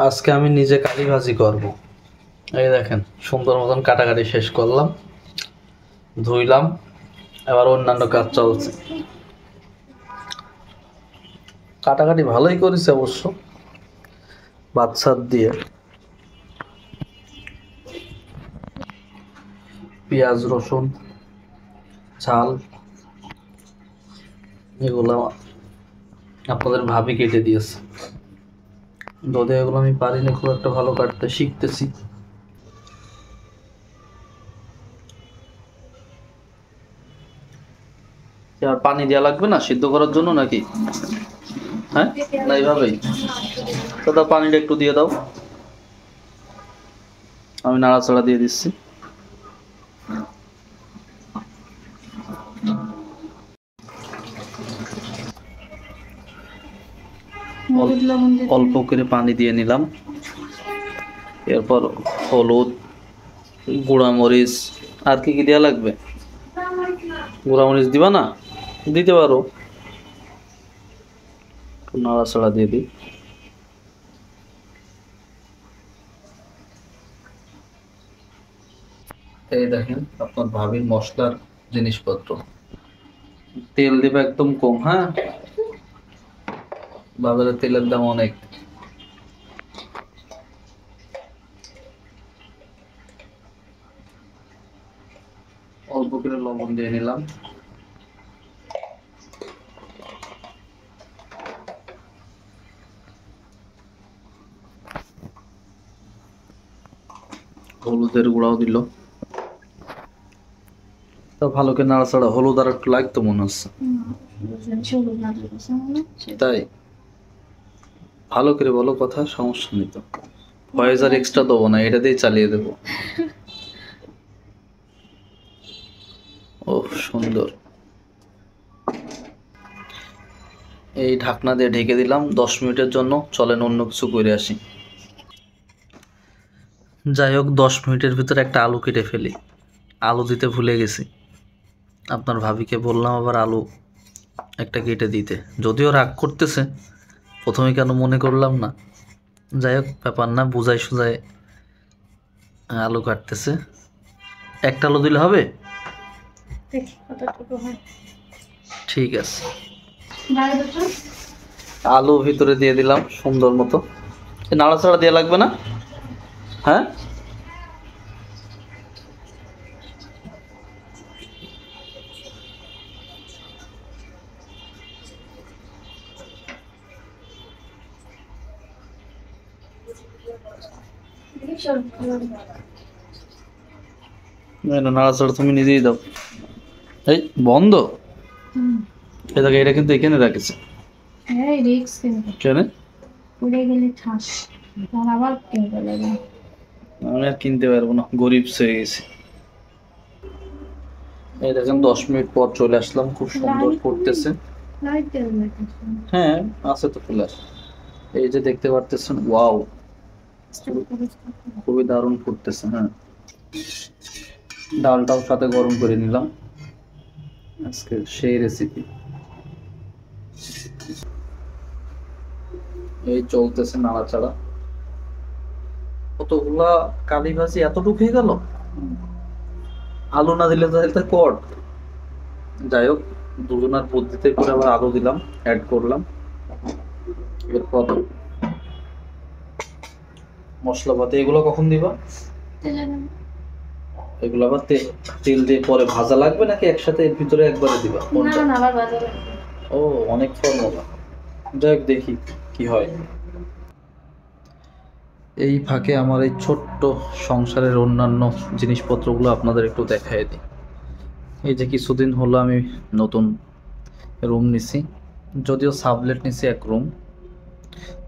আজকে আমি নিজে কালি ভাজি করব। এই দেখেন সুন্দর মতন কাটাকাটি শেষ করলাম, ধুইলাম, এবার অন্যান্য কাজ চলছে। কাটাকাটি ভালোই করেছে অবশ্য, বাচ্চার দিয়ে পেঁয়াজ রসুন ঝাল এগুলো আপনাদের ভাবি কেটে দিয়েছে। যদি এগুলো আমি পারিনি খুব একটা ভালো কাটতে, শিখতেছি। আর পানি দেওয়া লাগবে না সিদ্ধ করার জন্য নাকি? হ্যাঁ, না এইভাবেই তো দাও, পানিটা একটু দিয়ে দাও, আমি নাড়াচাড়া দিয়ে দিচ্ছি। অল্প করে পানি দিয়ে নিলাম, এরপর হলুদ, গুঁড়ামরিচ, আর কি কি দেওয়া লাগবে? গুঁড়ামরিচ দিবা না? দিতে পারো, নাড়াচাড়া দিয়ে দিই। এই দেখেন আপনার ভাবির মশলার জিনিসপত্র। তেল দিবে একদম কম, হ্যাঁ, বাজারে তেলের দাম অনেক। অল্প করে লবণ দিয়ে নিলাম, হলুদের গুঁড়াও দিল, তো ভালো করে নাড়াচাড়া। হলুদ আর একটু লাগতো মনে হচ্ছে, তাই ভালো করে বলো কথা, সমস্যা নেই তো। ভয়েস আর এক্সট্রা দেবো না, এটা দিয়ে চালিয়ে দেবো। ও সুন্দর। এই ঢাকনা দিয়ে ঢেকে দিলাম 10 মিনিটের জন্য। চলেন অন্য কিছু করে আসি। যাই হোক, 10 মিনিটের ভিতরে একটা আলু কেটে ফেলি। আলু দিতে ভুলে গেছি, আপনার ভাবিকে বললাম আবার আলু একটা কেটে দিতে, যদিও রাগ করতেছে, প্রথমে কেন মনে করলাম না। যাই হোক, ব্যাপার না, বুঝাই সুজাই আলু কাটতেছে। একটা আলু দিলে হবে? ঠিক আছে, আলু ভিতরে দিয়ে দিলাম সুন্দর মতো। নাড়াচাড়া দেওয়া লাগবে না? হ্যাঁ, নাড়াচাড়া তুমি নিজেই দাও। এই বন্ধ, এটাকে, এটা কিন্তু এখানে রাখেছে। কেন? আমি আর কিনতে পারবো না, গরিব হয়ে গেছি। এই দেখেন 10 মিনিট পর চলে আসলাম, খুব সুন্দর ফুটতেছে। হ্যাঁ আছে তো ফুলার, এই যে দেখতে পারতেছেন, ওয়াও, খুবই দারুণ ফুটতেছে। হ্যাঁ, ডালটাও সাথে গরম করে নিলাম, আজকে সেই রেসিপি। এই চলতেছে নাড়াচাড়া। কতগুলা কালি ভাজি এতটুকু হয়ে গেল, আলু না দিলে তাহলে কট। যাই হোক, দুজনার বুদ্ধিতে করে আবার আলু দিলাম, অ্যাড করলাম। এরপর মশলাপাতি এগুলো কখন দিবা? এগুলো আবার তেল দিয়ে পরে ভাজা লাগবে নাকি একসাথে এর ভিতরে একবারে দিবা? ও, অনেক ফর্মুলা। যাই হোক, দেখি কি হয়। এই ফাঁকে আমার এই ছোট্ট সংসারের অন্যান্য জিনিসপত্রগুলো আপনাদের একটু দেখাই দিই। এই যে কিছুদিন হলো আমি নতুন রুম নিছি, যদিও সাবলেট নিছি এক রুম।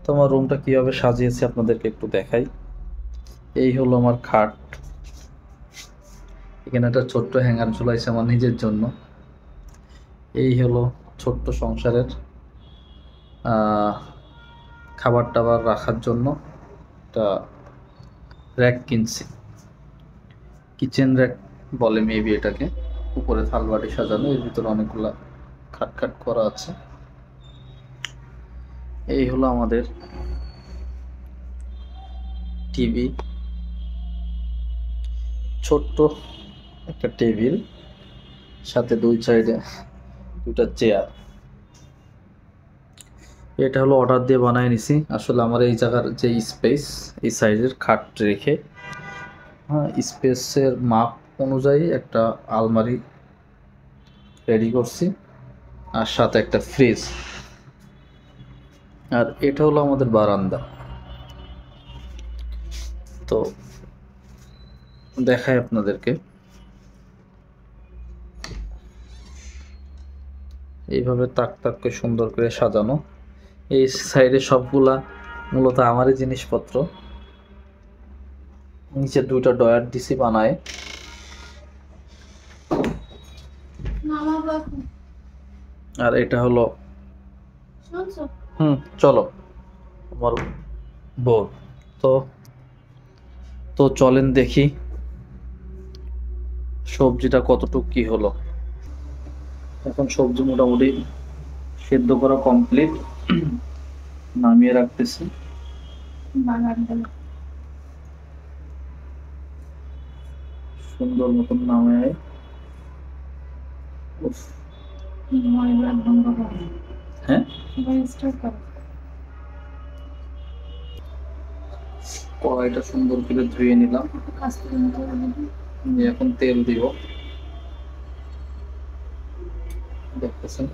তো আমার রুমটা কীভাবে সাজিয়েছি আপনাদেরকে একটু দেখাই। এই হলো আমার খাট, এখানে একটা ছোট্ট হ্যাঙ্গার ঝুলাইছে আমার নিজের জন্য। এই হলো ছোট্ট সংসারের খাবার টাবার রাখার জন্য একটা র্যাক কিনছি, কিচেন র্যাক বলে মেবি এটাকে। উপরে থালবাটি সাজানো, এর ভিতরে অনেকগুলা খাট খাট করা আছে। এই হলো আমাদের টিভি, ছোট্ট একটা টেবিল, সাথে দুই সাইডে দুটা চেয়ার। এটা হলো অর্ডার দিয়ে বানায় নিছি। আসলে আমার এই জায়গার যে স্পেস, এই সাইডের খাট রেখে, হ্যাঁ, স্পেসের মাপ অনুযায়ী একটা আলমারি রেডি করছি, আর সাথে একটা ফ্রিজ। আর এটা হলো আমাদের বারান্দা। তো দেখাই আপনাদেরকে, এইভাবে তাক তাক করে সুন্দর করে সাজানো। এই সাইডে সবগুলা মূলত আমারই জিনিসপত্র। নিচে দুইটা ডয়ার দিছি বানায়। আর এটা হলো চলো আমার বোর। তো তো চলেন দেখি সবজিটা কতটুকু কি হলো। এখন সবজি মোটামুটি সেদ্ধ করা কমপ্লিট, নামিয়ে রাখতেছি। সুন্দর মতন নামায়, হ্যাঁ, কড়াইটা সুন্দর করে ধুয়ে নিলাম। এখন তেল দিব, দেখতেছেন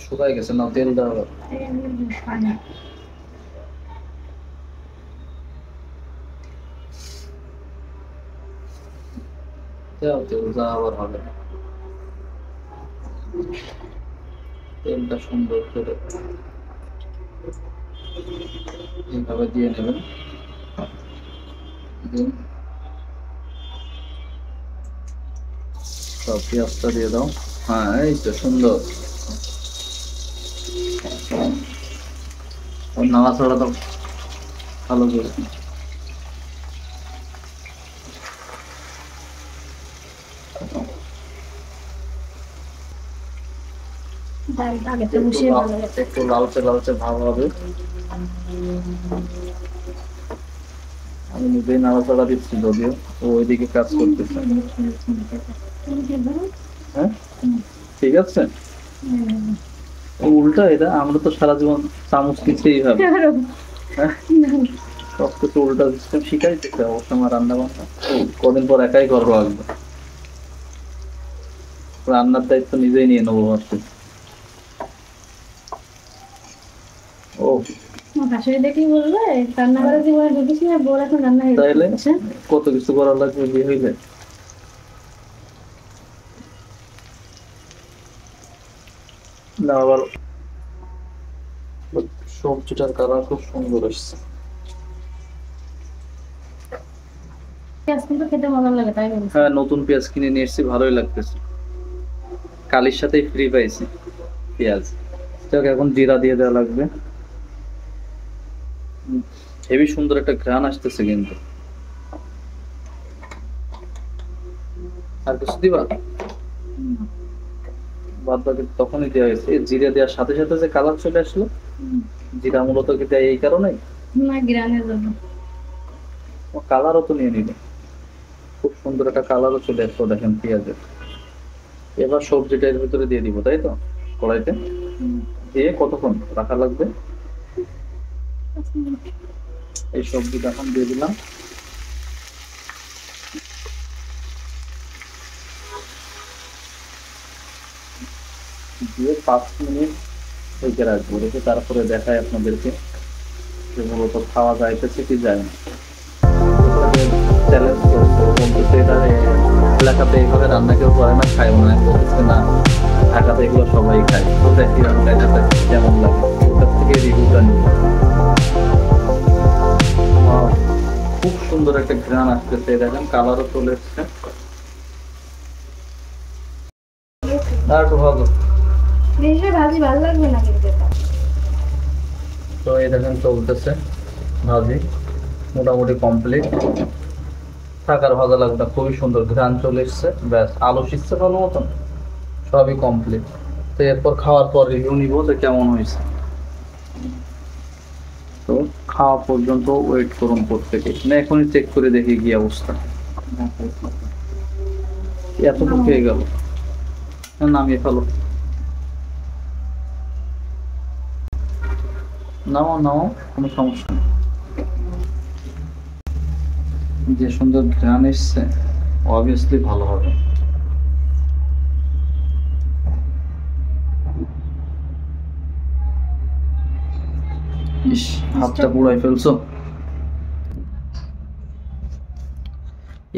শুকাই গেছে না, তেল দেওয়া তেল যা আবার হবে না। তেলটা সুন্দর করে এইভাবে দিয়ে নেবেন। সব পেঁয়াজটা দিয়ে দাও। হ্যাঁ, এই তো সুন্দর। নাড়াচাড়া দাও ভালো করে। একটু লালচে লালচে ভাব হবে। আমি নিজেই নাড়াচাড়া দিচ্ছি, যদিও ও ওইদিকে কাজ করতেছে। হ্যাঁ, ঠিক আছে। উল্টা এটা, আমরা তো সারা জীবন চামচ কিছুই ভাবে সবকিছু উল্টা সিস্টেম শিখাইতেছে। অবশ্য আমার রান্না বান্না কদিন পর একাই করবো লাগবে। রান্নার দায়িত্ব নিজেই নিয়ে নেবো ভাবছি। ও তাইলে কত কিছু করা লাগবে বিয়ে হইলে। না আবার সবজিটার কালার খুব সুন্দর এসছে। হ্যাঁ, নতুন পেঁয়াজ কিনে নিয়ে এসেছি, ভালোই লাগতেছে। কালির সাথেই ফ্রি পাইছি পেঁয়াজ। এখন জিরা দিয়ে দেওয়া লাগবে। হেবি সুন্দর একটা ঘ্রাণ আসতেছে কিন্তু। আর কিছু দিবা? বাদ বাকি তখনই দেওয়া হয়েছে। জিরা দেওয়ার সাথে সাথে যে কালার চলে আসলো, জিরা মূলত কি দেয় এই কারণেই না, গ্রানের জন্য। কালারও তো নিয়ে নিল, খুব সুন্দর একটা কালারও চলে আসলো দেখেন পেঁয়াজের। এবার সবজিটা এর ভিতরে দিয়ে দিব, তাই তো? কড়াইতে দিয়ে কতক্ষণ রাখা লাগবে? এই সবজিটা এখন দিয়ে দিলাম। দিয়ে 5 মিনিট রেখে রাখবো। রেখে তারপরে দেখায় আপনাদেরকে যে মূলত খাওয়া যাইতেছে কি যায় না। চ্যালেঞ্জ করছে, বলতেছে এটা এলাকাতে এইভাবে রান্না কেউ করে না, খায় না। বলতেছে না, ঢাকাতে এগুলো সবাই খায়। তো দেখি রান্নাটা কেমন লাগে, ওটার থেকে রিভিউটা নিই। খুব সুন্দর একটা ঘ্রাণ আসতেছে, দেখেন কালারও চলে এসছে। আর একটু ভালো ভালো লাগবে না কিন্তু। তো এই দেখেন চলতেছে ভাজি, মোটামুটি কমপ্লিট। থাকার ভাজা লাগবে না, খুবই সুন্দর ঘ্রাণ চলে এসছে। ব্যাস, আলু সিদ্ধ ভালো মতন, সবই কমপ্লিট। তো এরপর খাওয়ার পর রিভিউ নিব যে কেমন হয়েছে। তো খাওয়া পর্যন্ত ওয়েট করুন প্রত্যেকে, না এখনই চেক করে দেখি কি অবস্থা। এতটুকু হয়ে গেল, নামিয়ে ফেলো, নাও নাও, কোনো সমস্যা নেই। যে সুন্দর ঘ্রাণ এসছে, অবভিয়াসলি ভালো হবে। ইস, হাতটা পুড়াই ফেলছো।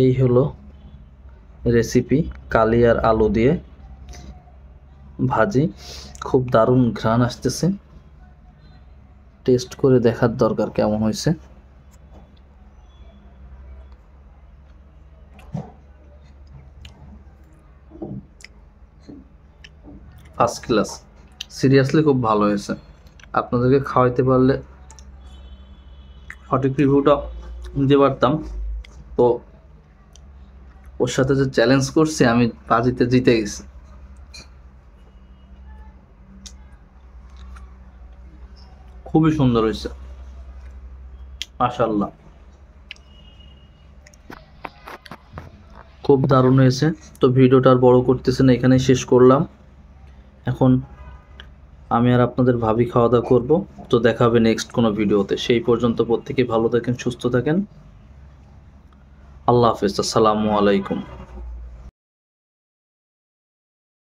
এই হলো রেসিপি, কালি আর আলু দিয়ে ভাজি। খুব দারুণ ঘ্রাণ আসতেছে, টেস্ট করে দেখার দরকার কেমন হয়েছে। ফার্স্ট ক্লাস, সিরিয়াসলি খুব ভালো হয়েছে। আপনাদেরকে খাওয়াইতে পারলে সঠিক রিভিউটা দিতে পারতাম, তো ওর সাথে যে চ্যালেঞ্জ করছি আমি বাজিতে জিতে গেছি। খুবই সুন্দর হয়েছে, মাশাআল্লাহ, খুব দারুণ হয়েছে। তো ভিডিওটা আর বড় করতেছে না, এখানেই শেষ করলাম। এখন আমি আর আপনাদের ভাবি খাওয়া দাওয়া করবো। তো দেখা হবে নেক্সট কোনো ভিডিওতে। সেই পর্যন্ত প্রত্যেকেই ভালো থাকেন, সুস্থ থাকেন। আল্লাহ হাফেজ, আসসালামু আলাইকুম।